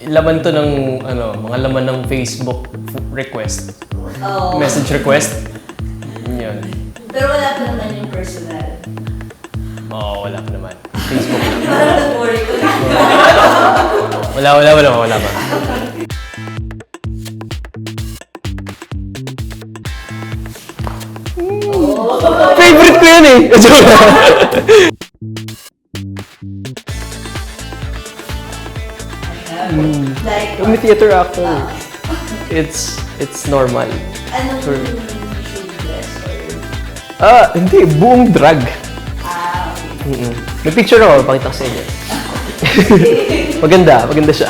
Laman to ng, mga laman ng Facebook request. Oh. Message request. Yun. Pero wala pa naman yung personal. Oo, wala pa naman. Facebook lang. Parang nag-worry ko na. Wala pa. Favorite ko yan eh! Like, Yung theater actor. It's normal. anong Sure. usually dress or... Hindi. Buong drag. Okay. May picture ako. Pakita ko sa inyo. Maganda siya.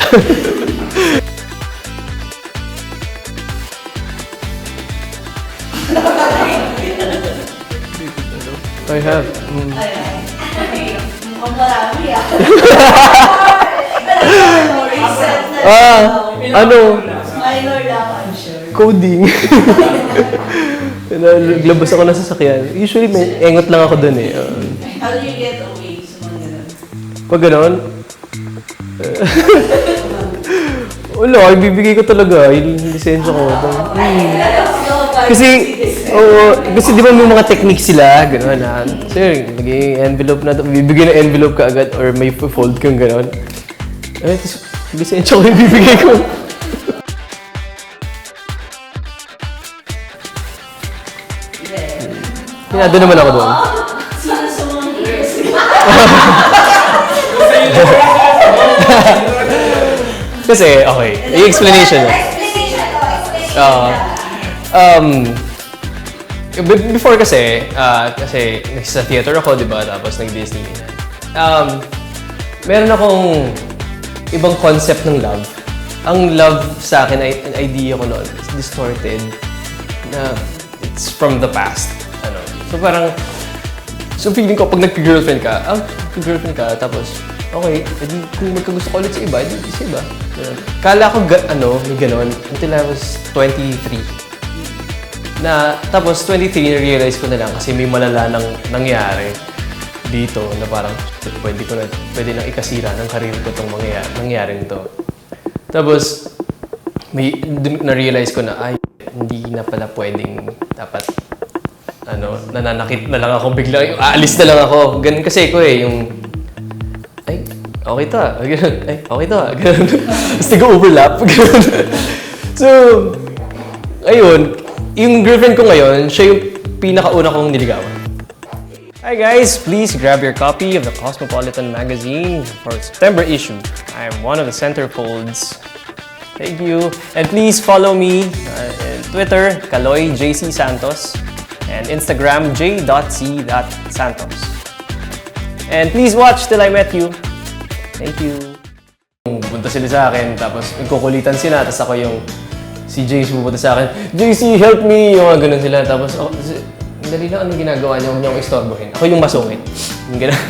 I have. Mukhang marami ah. Recent na minor lang, I'm sure. Coding. Naglabas ako ng sasakyan. Usually, may engot lang ako dun eh. How do you get away sa mga ganun? Pag gano'n, wala, ibibigay ko talaga yung lisensya ko. Kasi di ba may mga technique sila, gano'n na, sir, naging envelope na ito, bibigyan ng envelope ka agad or may fold kang gano'n. Tapos lisensya ko yung bibigay ko. Pinado naman ako doon. Sino sa mga girls? Kasi, okay, yung explanation. Before kasi nagsa theater ako, di ba? Tapos nag-Disney. Meron akong ibang concept ng love. Ang love sa akin, ang idea ko noon, is distorted. Na it's from the past. So parang, feeling ko pag nag-girlfriend ka, tapos, okay, edi kung magkagusto ko ulit sa iba, edi sa iba. Kala ko, may ganon, until I was 23. Tapos 23, na-realize ko na lang kasi may malala nang nangyari dito na parang pwede nang ikasira ng karir ko itong nangyaring to. Tapos, na-realize ko na, hindi na pala pwedeng dapat nananakit na lang ako bigla, yung aalis na lang ako. Ganun kasi ko yung okay to ganun. Okay to ganun. Tapos nag-overlap, ganun. So, ayun, yung girlfriend ko ngayon, siya yung pinakauna kong niligawan. Hi guys, please grab your copy of the Cosmopolitan magazine for September issue. I am one of the centerfolds. Thank you. And please follow me on Twitter, Kaloy JC Santos, and Instagram, j.c.santos. And please watch Till I Met You. Thank you. Punta sila sa akin, tapos nagkukulitan sila, tapos ako yung si JC pupunta sa akin, JC, help me! Yung mga ganun sila. Tapos, dali lang, anong ginagawa niya? Huwag niyo akong istorbohin. Ako yung masungit. Yung ganun.